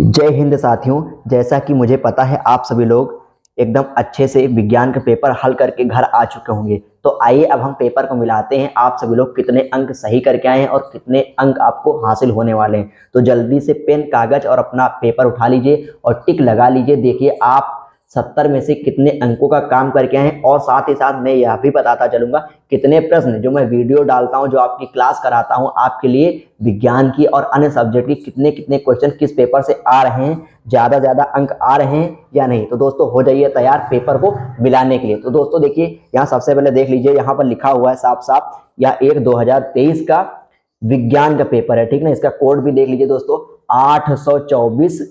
जय हिंद साथियों। जैसा कि मुझे पता है आप सभी लोग एकदम अच्छे से विज्ञान का पेपर हल करके घर आ चुके होंगे। तो आइए अब हम पेपर को मिलाते हैं, आप सभी लोग कितने अंक सही करके आए हैं और कितने अंक आपको हासिल होने वाले हैं। तो जल्दी से पेन कागज और अपना पेपर उठा लीजिए और टिक लगा लीजिए। देखिए आप 70 में से कितने अंकों का काम करके आए हैं और साथ ही साथ मैं यह भी बताता चलूंगा कितने प्रश्न जो मैं वीडियो डालता हूं, जो आपकी क्लास कराता हूं आपके लिए विज्ञान की और अन्य सब्जेक्ट की, कितने कितने क्वेश्चन किस पेपर से आ रहे हैं, ज्यादा अंक आ रहे हैं या नहीं। तो दोस्तों हो जाइए तैयार पेपर को मिलाने के लिए। तो दोस्तों देखिए यहाँ सबसे पहले देख लीजिए, यहाँ पर लिखा हुआ है साफ साफ, यह 1/2023 का विज्ञान का पेपर है, ठीक ना। इसका कोड भी देख लीजिए दोस्तों, 824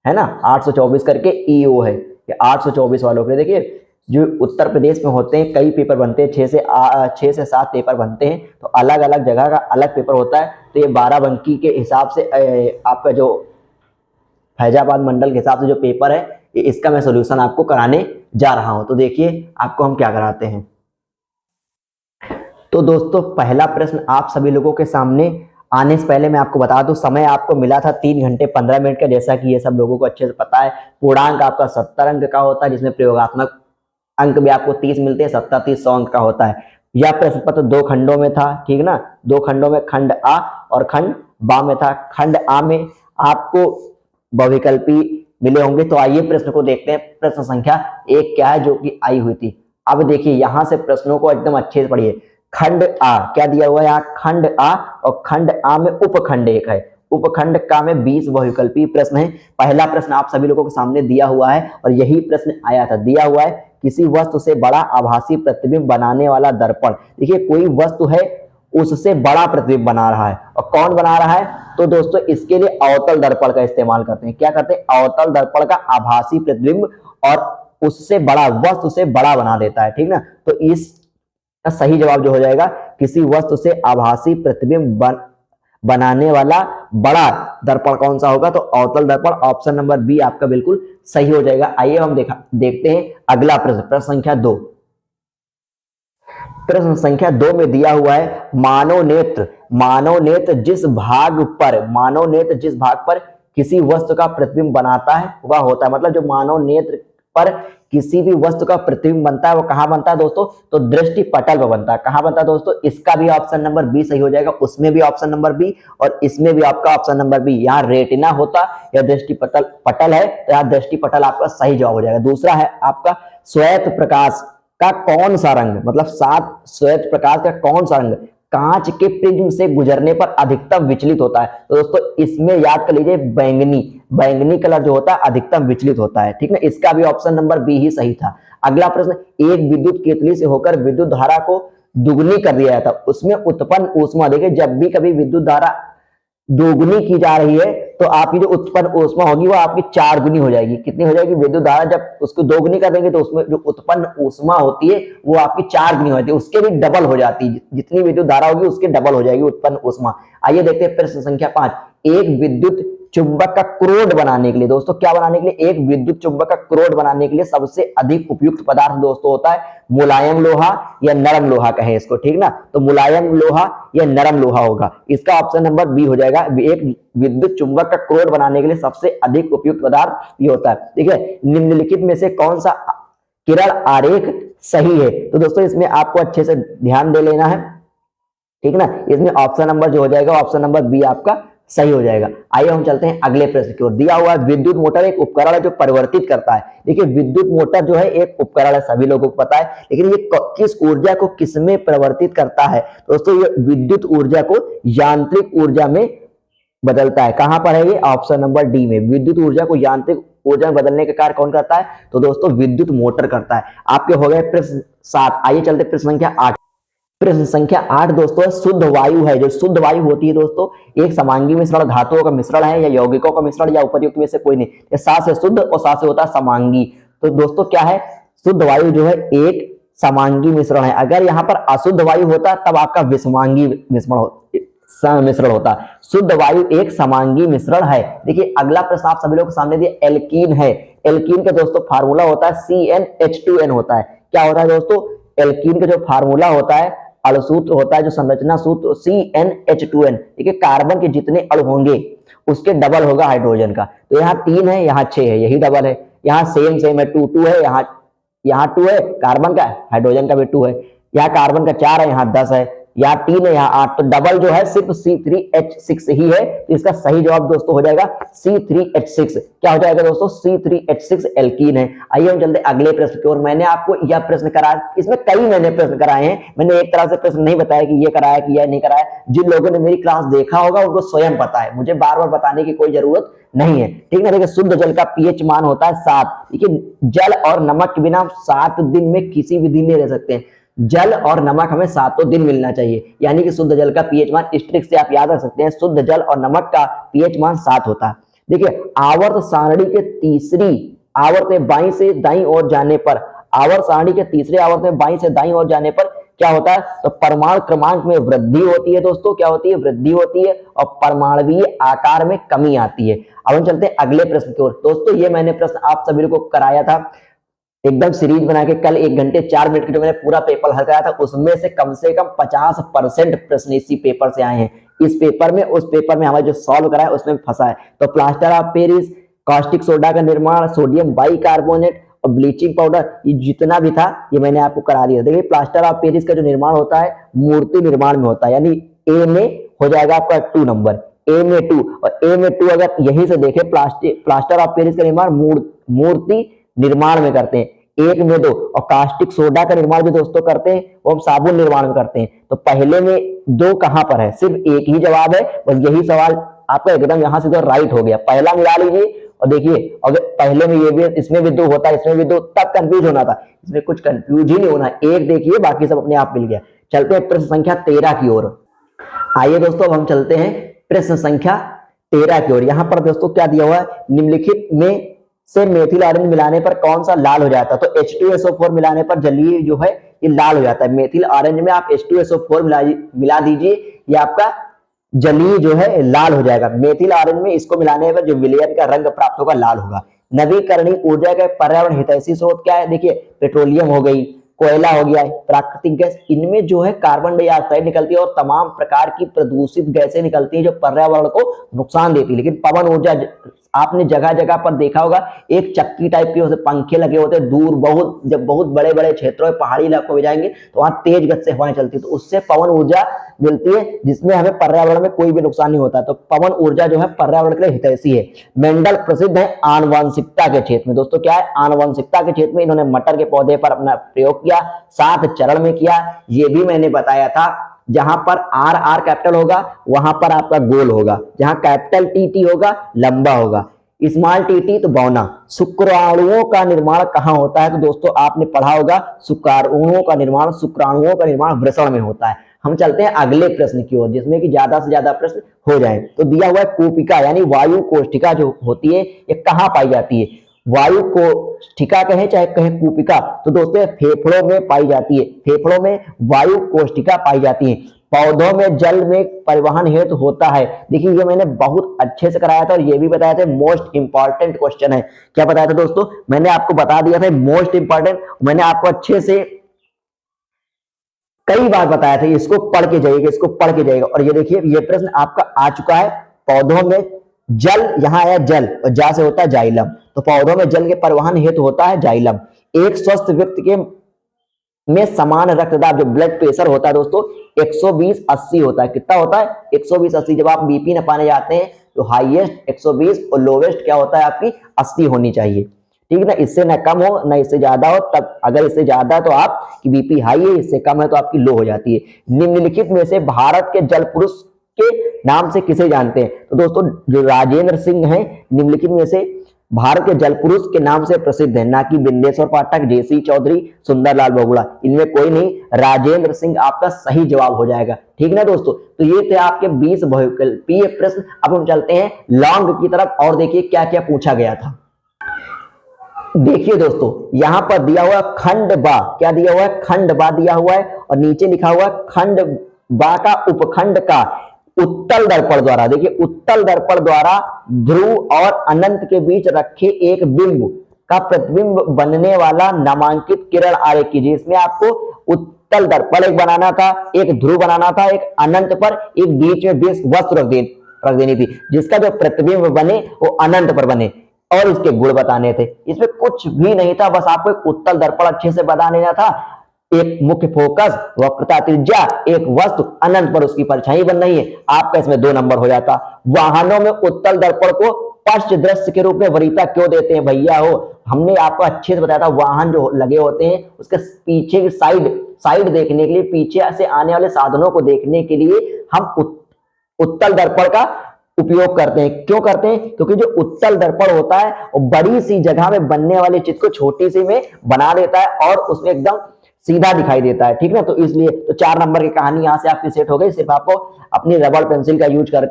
है ना, 824 करके ईओ है। 824 वालों के देखिए, जो उत्तर प्रदेश में होते हैं कई पेपर बनते हैं, 6 से 7 पेपर बनते हैं। तो अलग अलग जगह का अलग पेपर होता है। तो ये 12 बंकी के हिसाब से आपका जो फैजाबाद मंडल के हिसाब से जो पेपर है, इसका मैं सोल्यूशन आपको कराने जा रहा हूं। तो देखिए आपको हम क्या कराते हैं। तो दोस्तों पहला प्रश्न आप सभी लोगों के सामने आने से पहले मैं आपको बता दूं, समय आपको मिला था 3 घंटे 15 मिनट का, जैसा कि ये सब लोगों को अच्छे से पता है। पूर्णांक आपका 70 अंक का होता है, जिसमें प्रयोगात्मक अंक भी आपको 30 मिलते हैं। 70 30 100 अंक का होता है। यह प्रश्न पत्र 2 खंडों में था, ठीक ना। 2 खंडों में, खंड आ और खंड बा में था। खंड आ में आपको बहुविकल्पी मिले होंगे। तो आइए प्रश्न को देखते हैं। प्रश्न संख्या 1 क्या है जो कि आई हुई थी। अब देखिए यहां से प्रश्नों को एकदम अच्छे से पढ़िए। खंड आ क्या दिया हुआ है यहाँ, खंड आ, और खंड आ में उपखंड 1 है। उपखंड का में 20 बहुविकल्पी प्रश्न है। पहला प्रश्न आप सभी लोगों के सामने दिया हुआ है और यही प्रश्न आया था। दिया हुआ है किसी वस्तु से बड़ा आभासी प्रतिबिंब बनाने वाला दर्पण। देखिए कोई वस्तु है, उससे बड़ा प्रतिबिंब बना रहा है, और कौन बना रहा है। तो दोस्तों इसके लिए अवतल दर्पण का इस्तेमाल करते हैं। क्या करते हैं, अवतल दर्पण का आभासी प्रतिबिंब, और उससे बड़ा, वस्तु से बड़ा बना देता है, ठीक ना। तो इस का सही जवाब जो हो जाएगा, किसी वस्तु से आभासी प्रतिबिंब बनाने वाला बड़ा दर्पण कौन सा होगा, तो अवतल दर्पण। ऑप्शन नंबर बी आपका बिल्कुल सही हो जाएगा। आइए हम देखते हैं अगला प्रश्न, प्रश्न संख्या 2। प्रश्न संख्या 2 में दिया हुआ है मानव नेत्र जिस भाग पर किसी वस्तु का प्रतिबिंब बनाता है वह होता है। मतलब जो मानव नेत्र पर किसी भी वस्तु का प्रतिबिंब बनता है वो कहां बनता है दोस्तों, तो दृष्टि पटल पर बनता है। कहां बनता है दोस्तों, इसका भी ऑप्शन नंबर बी सही हो जाएगा, उसमें भी ऑप्शन नंबर बी, और इसमें भी आपका ऑप्शन नंबर बी। यहाँ रेटिना होता या दृष्टि पटल है, तो यहाँ दृष्टि पटल आपका सही जवाब हो जाएगा। दूसरा है आपका श्वेत प्रकाश का कौन सा रंग, मतलब 7 श्वेत प्रकाश का कौन सा रंग कांच के प्रिज्म से गुजरने पर अधिकतम विचलित होता है। तो दोस्तों इसमें याद कर लीजिए, बैंगनी कलर जो होता है अधिकतम विचलित होता है, ठीक ना। इसका भी ऑप्शन नंबर बी ही सही था। अगला प्रश्न, एक विद्युत केतली से होकर विद्युत धारा को दुगनी कर दिया जाता है, उसमें उत्पन्न ऊष्मा। देखिए जब भी कभी विद्युत धारा दोगुनी की जा रही है तो आपकी जो उत्पन्न ऊष्मा होगी वो आपकी 4 गुनी हो जाएगी। कितनी हो जाएगी, विद्युत धारा जब उसको दोगुनी कर देंगे तो उसमें जो उत्पन्न ऊष्मा होती है वो आपकी 4 गुनी होती है, उसके भी डबल हो जाती है। जितनी विद्युत धारा होगी उसके डबल हो जाएगी उत्पन्न ऊष्मा। आइए देखते हैं प्रश्न संख्या 5। एक विद्युत चुंबक का क्रोड बनाने के लिए, दोस्तों क्या बनाने के लिए, एक विद्युत चुंबक का क्रोड बनाने के लिए सबसे अधिक उपयुक्त पदार्थ दोस्तों होता है मुलायम लोहा या नरम लोहा कहें इसको, ठीक ना। तो मुलायम लोहा या नरम लोहा होगा, इसका ऑप्शन नंबर बी हो जाएगा। एक विद्युत चुंबक का क्रोड बनाने के लिए सबसे अधिक उपयुक्त पदार्थ ये होता है। देखिए निम्नलिखित में से कौन सा किरण आरेख सही है। तो दोस्तों इसमें आपको अच्छे से ध्यान दे लेना है, ठीक ना। इसमें ऑप्शन नंबर जो हो जाएगा, ऑप्शन नंबर बी आपका सही हो जाएगा। आइए हम चलते हैं अगले प्रश्न की ओर। दिया हुआ है विद्युत मोटर एक उपकरण है जो परिवर्तित करता है। देखिए विद्युत मोटर जो है एक उपकरण है, सभी लोगों को पता है, लेकिन ये किस ऊर्जा को किसमें परिवर्तित करता है दोस्तों, ये विद्युत ऊर्जा को यांत्रिक ऊर्जा में बदलता है। कहां पर है ये, ऑप्शन नंबर डी में। विद्युत ऊर्जा को यांत्रिक ऊर्जा में बदलने का कार्य कौन करता है, तो दोस्तों विद्युत मोटर करता है। आपके हो गए प्रश्न 7। आइए चलते प्रश्न संख्या 8। प्रश्न संख्या 8 दोस्तों शुद्ध वायु है। जो शुद्ध वायु होती है दोस्तों, एक समांगी मिश्रण धातुओं का मिश्रण है या यौगिकों का मिश्रण या उपर्युक्त में से कोई नहीं। ये 7 से शुद्ध और 7 से होता है समांगी। तो दोस्तों क्या है, शुद्ध वायु जो है एक समांगी मिश्रण है। अगर यहाँ पर अशुद्ध वायु होता तब आपका विषमांगी मिश्रण होता। शुद्ध वायु एक समांगी मिश्रण है। देखिए अगला प्रश्न आप सभी लोगों के सामने दिया, एल्कीन है। एल्कीन का दोस्तों फार्मूला होता है CnH2n होता है। क्या होता है दोस्तों, एल्कीन का जो फार्मूला होता है, अणुसूत्र होता है, जो संरचना सूत्र CnH2n। देखिए कार्बन के जितने अणु होंगे उसके डबल होगा हाइड्रोजन का। तो यहाँ 3 है, यहाँ 6 है, यही डबल है। यहाँ सेम सेम है, 2 2 है, यहाँ 2 है कार्बन का, हाइड्रोजन का भी 2 है। यहाँ कार्बन का 4 है, यहाँ 10 है, यहाँ 3 है, यहाँ 8। तो डबल जो है सिर्फ C3H6 ही है। तो इसका सही जवाब दोस्तों हो जाएगा C3H6। क्या हो जाएगा दोस्तों? C3H6 एल्कीन है। आइए हम चलते अगले प्रश्न की ओर। मैंने आपको यह प्रश्न कराया, इसमें कई मैंने प्रश्न कराए हैं, मैंने एक तरह से प्रश्न नहीं बताया कि ये कराया कि यह नहीं कराया। जिन लोगों ने मेरी क्लास देखा होगा उनको स्वयं पता है, मुझे बार बार बताने की कोई जरूरत नहीं है, ठीक है। देखिए शुद्ध जल का पीएच मान होता है 7। देखिए जल और नमक के बिना 7 दिन में किसी भी दिन नहीं रह सकते हैं। जल और नमक हमें 7 दिन मिलना चाहिए, यानी कि शुद्ध जल का पीएच मान, इस ट्रिक से आप याद रख सकते हैं, शुद्ध जल और नमक का पीएच मान 7 होता है। देखिए आवर्त सारणी के तीसरी आवर्त में बाईं से दाईं ओर जाने पर, आवर्त सारणी के तीसरे आवर्त में बाईं से दाईं ओर जाने पर क्या होता है? तो परमाणु क्रमांक में वृद्धि होती है दोस्तों। क्या होती है? वृद्धि होती है, और परमाणुवीय आकार में कमी आती है। अब हम चलते हैं अगले प्रश्न की ओर। दोस्तों ये मैंने प्रश्न आप सभी को कराया था, एकदम सीरीज बना के, कल 1 घंटे 4 मिनट के जो मैंने पूरा पेपर हल कराया था, उसमें से कम 50% प्रश्न इसी पेपर से आए हैं। इस पेपर में, उस पेपर में हमारे जो सॉल्व करा है उसमें फंसा है। तो plaster of Paris, caustic soda का निर्माण, सोडियम बाइकार्बोनेट और ब्लीचिंग पाउडर, ये जितना भी था ये मैंने आपको करा दिया। देखिए प्लास्टर ऑफ पेरिस का जो निर्माण होता है मूर्ति निर्माण में होता है, यानी ए में हो जाएगा आपका 2 नंबर, ए में 2। और ए में 2 अगर यहीं से देखें, प्लास्टर ऑफ पेरिस का निर्माण मूर्ति निर्माण में करते हैं, 1 में 2। और कास्टिक सोडा का निर्माण जो दोस्तों करते हैं वो हम साबुन निर्माण में करते हैं। तो पहले में 2 कहां पर है? सिर्फ एक ही जवाब है, बस यही सवाल आपका एकदम यहां से तो राइट हो गया। पहला मिला लीजिए, और देखिए अगर पहले में ये भी, इसमें भी 2 होता है, इसमें भी 2, तब कंफ्यूज होना था, इसमें कुछ कंफ्यूज ही नहीं होना। एक देखिए, बाकी सब अपने आप मिल गया। चलते हैं प्रश्न संख्या 13 की ओर। आइए दोस्तों अब हम चलते हैं प्रश्न संख्या 13 की ओर। यहां पर दोस्तों क्या दिया हुआ है? निम्नलिखित में से मेथिल ऑरेंज मिलाने पर कौन सा लाल हो जाता है? तो H2SO4 मिलाने पर जलीय जो है ये लाल हो जाता है। मेथिल ऑरेंज में आप H2SO4 मिला दीजिए, ये आपका जलीय जो है लाल हो जाएगा। मेथिल ऑरेंज में इसको मिलाने पर जो विलयन का रंग प्राप्त होगा लाल होगा। नवीकरणीय ऊर्जा का पर्यावरण हितैषी स्रोत क्या है? देखिए पेट्रोलियम हो गई, कोयला हो गया, प्राकृतिक गैस, इनमें जो है कार्बन डाइऑक्साइड निकलती है और तमाम प्रकार की प्रदूषित गैसें निकलती हैं जो पर्यावरण को नुकसान देती है। लेकिन पवन ऊर्जा आपने जगह जगह पर देखा होगा, एक चक्की टाइप के होते पंखे लगे होते हैं दूर, बहुत जब बहुत बड़े बड़े क्षेत्रों में पहाड़ी इलाकों में जाएंगे तो वहां तेज गति से हवाएं चलती है, तो उससे पवन ऊर्जा मिलती है जिसमें हमें पर्यावरण में कोई भी नुकसान नहीं होता। तो पवन ऊर्जा जो है पर्यावरण के लिए हितैषी है। मेंडल प्रसिद्ध है आनुवंशिकता के क्षेत्र में। दोस्तों क्या है? आनुवंशिकता के क्षेत्र में इन्होंने मटर के पौधे पर अपना प्रयोग किया, 7 चरण में किया। ये भी मैंने बताया था, जहां पर आर कैपिटल होगा वहां पर आपका गोल होगा, जहां कैपिटल टी होगा लंबा होगा, स्मॉल टी तो बौना। शुक्राणुओं का निर्माण कहां होता है? तो दोस्तों आपने पढ़ा होगा शुक्राणुओं का निर्माण वृषण में होता है। हम चलते हैं अगले प्रश्न की ओर, जिसमें कि ज्यादा से ज्यादा प्रश्न हो जाए। तो दिया हुआ है कूपिका यानी वायु कोष्ठिका जो होती है ये कहां पाई जाती है? वायु कोष्ठिका कहें चाहे कहें कूपिका, तो दोस्तों फेफड़ों में पाई जाती है। फेफड़ों में वायु कोष्ठिका पाई जाती है। पौधों में जल में परिवहन हेतु होता है। देखिए ये मैंने बहुत अच्छे से कराया था और ये भी बताया था मोस्ट इंपॉर्टेंट क्वेश्चन है। क्या बताया था दोस्तों? मैंने आपको बता दिया था मोस्ट इंपॉर्टेंट, मैंने आपको अच्छे से कई बार बताया था, इसको पढ़ के जाइएगा, इसको पढ़ के जाइएगा। और ये देखिए ये प्रश्न आपका आ चुका है। पौधों में जल, यहां आया जल और जा से होता है जाइलम, तो पौधों में जल के परिवहन हेतु होता है जाइलम। एक स्वस्थ व्यक्ति के में समान रक्तदाब जो ब्लड प्रेशर होता है दोस्तों 120/80 होता है। कितना होता है? 120/80। जब आप बीपी नपाने जाते हैं तो हाईएस्ट 120 और लोवेस्ट क्या होता है आपकी 80 होनी चाहिए, ठीक है ना। इससे ना कम हो ना इससे ज्यादा हो, तब अगर इससे ज्यादा है तो आपकी बीपी हाई है, इससे कम है तो आपकी लो हो जाती है। निम्नलिखित में से भारत के जल पुरुष के नाम से किसे जानते हैं? तो दोस्तों जो राजेंद्र सिंह हैं निम्नलिखित में से भारत के जल पुरुष के नाम से प्रसिद्ध है, ना कि बिंदेश्वर पाठक, जेसी चौधरी, सुंदरलाल बहुगुणा, इनमें कोई नहीं, राजेंद्र सिंह आपका सही जवाब हो जाएगा, ठीक ना दोस्तों। तो ये थे आपके 20 बहुविकल्पीय प्रश्न। अब हम चलते हैं लॉन्ग की तरफ और देखिए क्या क्या पूछा गया था। देखिए दोस्तों यहां पर दिया हुआ खंड बा, क्या दिया हुआ है? खंड बा दिया हुआ है और नीचे लिखा हुआ खंड बा का उपखंड का उत्तल दर्पण द्वारा, देखिए उत्तल दर्पण द्वारा ध्रुव और अनंत के बीच रखे एक बिंब का प्रतिबिंब बनने वाला नामांकित किरण आरेख कीजिए। इसमें आपको उत्तल दर्पण एक बनाना था, एक ध्रुव बनाना था, एक अनंत पर, एक बीच में वस्तु रख दी। परख देनी थी, जिसका जो प्रतिबिंब बने वो अनंत पर बने और इसके गुण बताने थे। इसमें कुछ भी नहीं था, बस आपको एक उत्तल दर्पण अच्छे से बता देना था, एक मुख्य फोकस, वक्रता त्रिज्या, एक वस्तु, अनंत पर उसकी परछाई बन रही है, आपका इसमें 2 नंबर हो जाता। वाहनों में उत्तल दर्पण को पश्च दृश्य के रूप में वरीयता क्यों देते हैं भैया हो, हमने आपको अच्छे से बताया था, वाहन जो लगे होते हैं उसके पीछे की साइड देखने के लिए, पीछे से आने वाले साधनों को देखने के लिए हम उत्तल दर्पण का उपयोग करते हैं। क्यों करते हैं? क्योंकि जो उत्तल दर्पण होता है वो बड़ी सी जगह में बनने वाली चीज को छोटी सी में बना देता है और उसमें एकदम सीधा दिखाई देता है, ठीक ना। तो इसलिए तो 4 नंबर की कहानी यहां से आपकी सेट हो गई। सिर्फ आपको अपनी रबड़ पेंसिल का यूज कर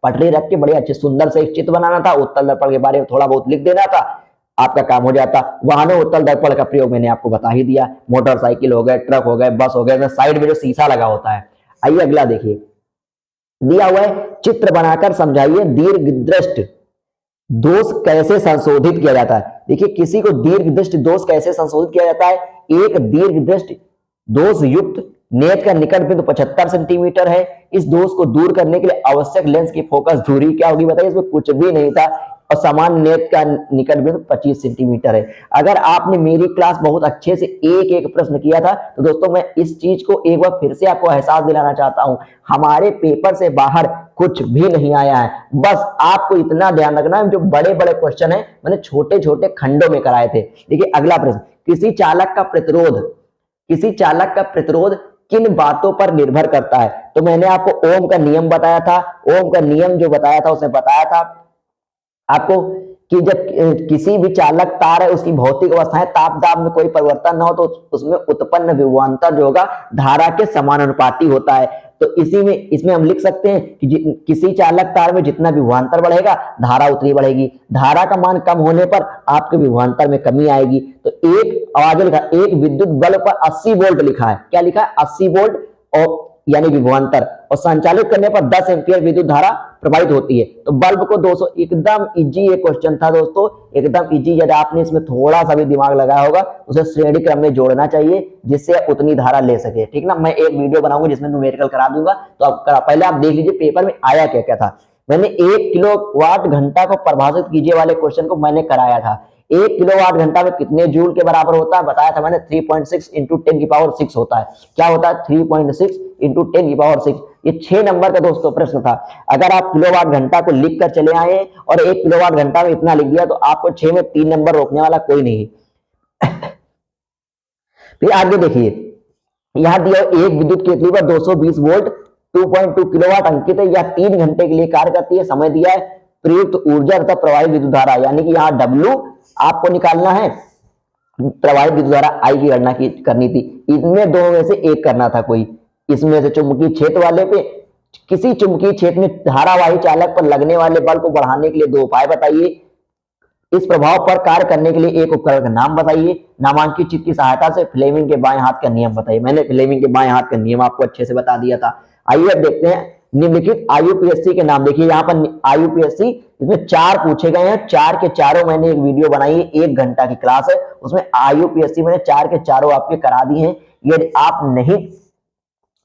पटरी रख के बड़े अच्छे सुंदर से एक चित्र बनाना था, उत्तल दर्पण के बारे में थोड़ा बहुत लिख देना था, आपका काम हो जाता। वाहनों उत्तल दर्पण का प्रयोग मैंने आपको बता ही दिया, मोटरसाइकिल हो गए, ट्रक हो गए, बस हो गए, साइड में जो शीशा लगा होता है। आइए अगला देखिए, दिया हुआ है चित्र बनाकर समझाइए दीर्घ दृष्टि दोष कैसे संशोधित किया जाता है। देखिए किसी को दीर्घ दृष्टि दोष कैसे संशोधित किया जाता है। एक दीर्घ दृष्टि दोष युक्त नेत्र का निकट बिंदु 75 सेंटीमीटर है। इस दोष को दूर करने के लिए आवश्यक लेंस की फोकस दूरी क्या होगी बताइए। इसमें कुछ भी नहीं था और समान नेत्र का निकट बिंदु 25 सेंटीमीटर है। अगर आपने मेरी क्लास बहुत अच्छे से एक एक प्रश्न किया था तो दोस्तों मैं इस चीज को एक बार फिर से आपको एहसास दिलाना चाहता हूं, हमारे पेपर से बाहर कुछ भी नहीं आया है। बस आपको इतना ध्यान रखना है, जो बड़े बड़े क्वेश्चन है मैंने छोटे छोटे खंडों में कराए थे। देखिए अगला प्रश्न, किसी चालक का प्रतिरोध किन बातों पर निर्भर करता है। तो मैंने आपको ओम का नियम बताया था, ओम का नियम जो बताया था उसने बताया था आपको कि जब किसी भी चालक तार है उसकी भौतिक अवस्थाएं ताप दाब में कोई परिवर्तन ना हो तो उसमें उत्पन्न विभवांतर जो होगा धारा के समानुपाती होता है। तो इसमें हम लिख सकते हैं कि किसी चालक तार में जितना विभवांतर बढ़ेगा धारा उतनी बढ़ेगी, धारा का मान कम होने पर आपके विभवांतर में कमी आएगी। तो एक विद्युत बल्ब पर 80 वोल्ट लिखा है, क्या लिखा है 80 वोल्ट और यानी विभवांतर, और संचालित करने पर 10 एम्पियर विद्युत धारा प्रवाहित होती है। तो बल्ब को 200, एकदम इजी ये क्वेश्चन था दोस्तों, एकदम इजी। यदि आपने इसमें थोड़ा सा भी दिमाग लगाया होगा उसे श्रेणी क्रम में जोड़ना चाहिए जिससे उतनी धारा ले सके, ठीक ना। मैं एक वीडियो बनाऊंगा जिसमें न्यूमेरिकल करा दूंगा, तो आप पहले आप देख लीजिए पेपर में आया क्या क्या था। मैंने 1 किलोवाट घंटा को परिभाषित कीजिए वाले क्वेश्चन को मैंने कराया था। 1 किलोवाट घंटा में कितने जूल के बराबर होता है बताया था मैंने, 3.6 इंटू 10 की पावर 6 होता है। क्या होता है 3.6 इंटू 10 की पावर 6। ये 6 नंबर का दोस्तों प्रश्न था। अगर आप किलोवाट घंटा को लिख कर चले आए और 1 किलोवाट घंटा में इतना लिख दिया तो आपको 6 में 3 नंबर रोकने वाला कोई नहीं। फिर आगे देखिए, यहां दिया एक विद्युत केतली पर 220 वोल्ट 2.2 किलोवाट अंकित है, या 3 घंटे के लिए कार्य करती है। समय दिया है, प्रयुक्त ऊर्जा तथा प्रवाहित विद्युत धारा, यानी कि यहाँ W आपको निकालना है, प्रवाहित विद्युत धारा I की गणना करनी थी। इनमें दो में से एक करना था कोई, इसमें से चुंबकीय क्षेत्र वाले पे, किसी चुंबकीय क्षेत्र में धारावाही चालक पर लगने वाले बल को बढ़ाने के लिए 2 उपाय बताइए। इस प्रभाव पर कार्य करने के लिए एक उपकरण का नाम बताइए। नामांकित चित्र की सहायता से फ्लेमिंग के बाएं हाथ का नियम बताइए। मैंने फ्लेमिंग के बाएं हाथ का नियम आपको अच्छे से बता दिया था। आइए अब देखते हैं निम्नलिखित आईयूपीएससी के नाम। देखिए यहाँ पर आईयूपीएससी इसमें 4 पूछे गए हैं, 4 के चारों मैंने एक वीडियो बनाई है, 1 घंटा की क्लास है, उसमें आईयूपीएससी मैंने 4 के चारों आपके करा दी हैं। यदि आप नहीं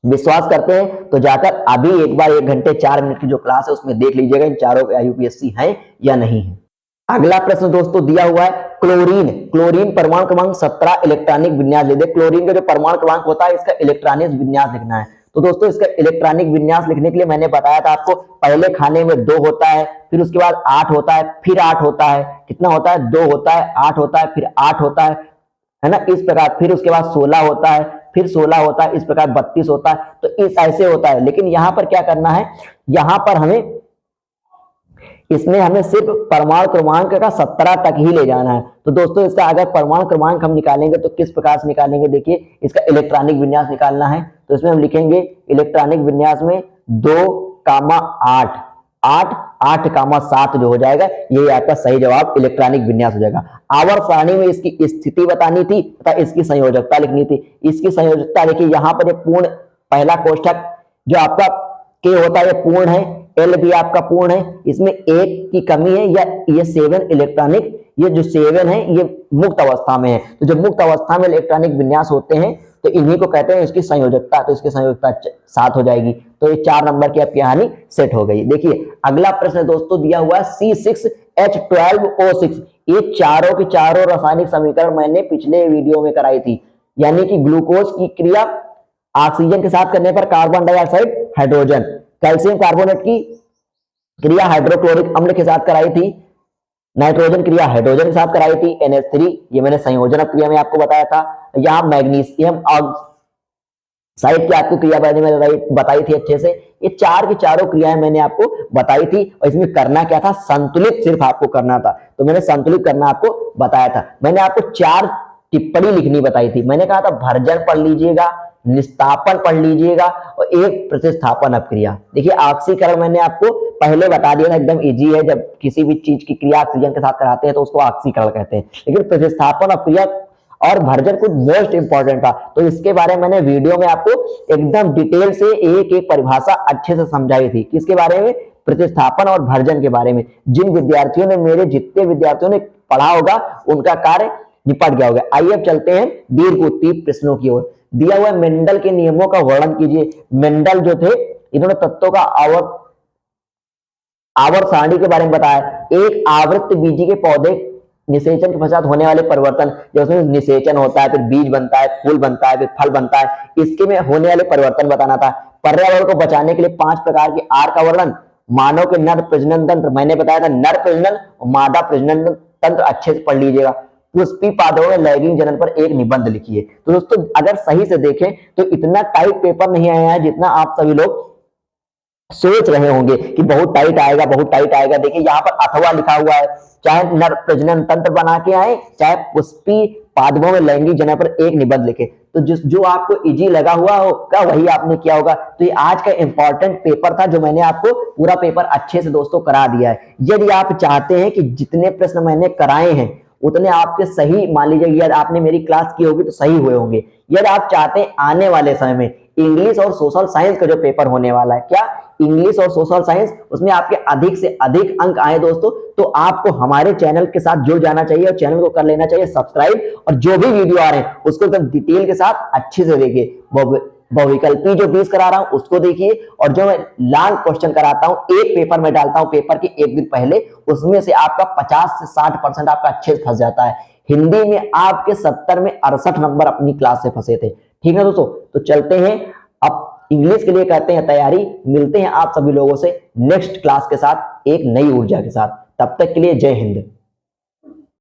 विश्वास करते हैं तो जाकर अभी एक बार 1 घंटे 4 मिनट की जो क्लास है उसमें देख लीजिएगा इन चारों के आईयूपीएससी हैं या नहीं है। अगला प्रश्न दोस्तों दिया हुआ है, क्लोरीन परमाणु क्रमांक 17 इलेक्ट्रॉनिक विन्यास लिख दे। क्लोरीन का जो परमाणु क्रमांक होता है इसका इलेक्ट्रॉनिक विन्यास लिखना है। तो दोस्तों इसका इलेक्ट्रॉनिक विन्यास लिखने के लिए मैंने बताया था आपको, पहले खाने में 2 होता है, फिर उसके बाद 8 होता है, फिर 8 होता है, कितना होता है 2 होता है, 8 होता है, फिर 8 होता है ना, इस प्रकार। फिर उसके बाद 16 होता है, फिर 16 होता है, इस प्रकार 32 होता है। तो इस ऐसे होता है। लेकिन यहां पर क्या करना है, यहां पर हमें इसमें हमें सिर्फ परमाणु क्रमांक का 17 तक ही ले जाना है। तो दोस्तों इसका अगर परमाणु क्रमांक हम निकालेंगे तो किस प्रकार से निकालेंगे, देखिए इसका इलेक्ट्रॉनिक विन्यास निकालना है। तो इसमें हम लिखेंगे इलेक्ट्रॉनिक विन्यास में 2,8 8,8,7 जो हो जाएगा, ये आपका सही जवाब इलेक्ट्रॉनिक विन्यास हो जाएगा। आवर्त सारणी में इसकी स्थिति बतानी थी तथा इसकी संयोजकता लिखनी थी। इसकी संयोजकता देखिए यहाँ पर एक पूर्ण पहला कोष्ठक जो आपका के होता है ये पूर्ण है, एल भी आपका पूर्ण है, इसमें 1 की कमी है, या ये 7 इलेक्ट्रॉनिक, ये जो 7 है ये मुक्त अवस्था में है। तो जब मुक्त अवस्था में इलेक्ट्रॉनिक विन्यास होते हैं तो इन्हीं को कहते हैं इसकी संयोजकता। तो इसकी संयोजकता 7 हो जाएगी। तो ये 4 नंबर की आपकी कहानी सेट हो गई। देखिए अगला प्रश्न दोस्तों दिया हुआ है C6H12O6। ये चारों के चारों रासायनिक समीकरण मैंने पिछले वीडियो में कराई थी, यानी कि ग्लूकोज की क्रिया ऑक्सीजन के साथ करने पर carbon dioxide hydrogen, calcium carbonate की क्रिया हाइड्रोक्लोरिक अम्ल के साथ कराई थी, नाइट्रोजन क्रिया हाइड्रोजन के साथ कराई थी NH3, ये मैंने संयोजन क्रिया में आपको बताया था। यहाँ मैग्नीशियम ऑक्साइड की आपको क्रिया मैंने बताई थी अच्छे से। ये चार की चारों क्रियाएं मैंने आपको बताई थी और इसमें करना क्या था, संतुलित सिर्फ आपको करना था, तो मैंने संतुलित करना आपको बताया था। मैंने आपको 4 टिप्पणी लिखनी बताई थी। मैंने कहा था भर्जन पढ़ लीजिएगा, निस्तापन पढ़ लीजिएगा और एक प्रतिस्थापन अपक्रिया। देखिए ऑक्सीकरण मैंने आपको पहले बता दिया था, एकदम इजी है। जब किसी भी चीज की क्रिया ऑक्सीजन के साथ कराते हैं तो उसको ऑक्सीकरण कहते हैं, लेकिन प्रतिस्थापन अपक्रिया और भर्जन कुछ मोस्ट इंपॉर्टेंट था, तो इसके बारे में मैंने वीडियो में आपको एकदम डिटेल से एक एक परिभाषा अच्छे से समझाई थी। किसके बारे में, प्रतिस्थापन और भर्जन के बारे में। जिन विद्यार्थियों ने, मेरे जितने विद्यार्थियों ने पढ़ा होगा उनका कार्य निपट गया होगा। आइए अब चलते हैं दीर्घ उत्तीर्ण प्रश्नों की ओर। दिया हुआ मेंडल के नियमों का वर्णन कीजिए। मेंडल जो थे इन्होंने तत्वों का आवर्त सारणी के बारे में बताया। एक आवृत्त बीजी के पौधे निषेचन के पश्चात होने वाले परिवर्तन, जब उसमें निषेचन होता है, फिर बीज बनता है, फूल बनता है, फिर फल बनता है, इसके में होने वाले परिवर्तन बताना था। पर्यावरण को बचाने के लिए 5 प्रकार के आहार का वर्णन। मानव के नर प्रजनन तंत्र, मैंने बताया था नर प्रजनन और मादा प्रजनन तंत्र अच्छे से पढ़ लीजिएगा। पुष्पी पादपों में लैंगिक जनन पर एक निबंध लिखिए। तो दोस्तों अगर सही से देखें तो इतना टाइट पेपर नहीं आया है जितना आप सभी लोग सोच रहे होंगे कि बहुत टाइट आएगा, बहुत टाइट आएगा। देखिए यहाँ पर अथवा लिखा हुआ है, चाहे नर प्रजनन तंत्र बना के आए, चाहे पुष्पी पादपों में लैंगिक जनन पर एक निबंध लिखे। तो जो आपको इजी लगा हुआ होगा वही आपने किया होगा। तो ये आज का इंपॉर्टेंट पेपर था जो मैंने आपको पूरा पेपर अच्छे से दोस्तों करा दिया है। यदि आप चाहते हैं कि जितने प्रश्न मैंने कराए हैं उतने आपके सही, मान लीजिए यदि आपने मेरी क्लास की होगी तो सही हुए होंगे। यदि आप चाहते हैं आने वाले समय में इंग्लिश और सोशल साइंस का जो पेपर होने वाला है, क्या इंग्लिश और सोशल साइंस, उसमें आपके अधिक से अधिक अंक आए दोस्तों, तो आपको हमारे चैनल के साथ जुड़ जाना चाहिए और चैनल को कर लेना चाहिए सब्सक्राइब। और जो भी वीडियो आ रहे हैं उसको एकदम डिटेल के साथ अच्छे से देखिए। बहुविकल्पी जो 20 करा रहा हूं उसको देखिए, और जो मैं लॉन्ग क्वेश्चन कराता हूं एक पेपर में डालता हूं पेपर के एक दिन पहले, उसमें से आपका 50 से 60% आपका अच्छे से फंस जाता है। हिंदी में आपके 70 में 68 नंबर अपनी क्लास से फंसे थे। ठीक है दोस्तों, तो चलते हैं अब इंग्लिश के लिए करते हैं तैयारी। मिलते हैं आप सभी लोगों से नेक्स्ट क्लास के साथ एक नई ऊर्जा के साथ। तब तक के लिए जय हिंद।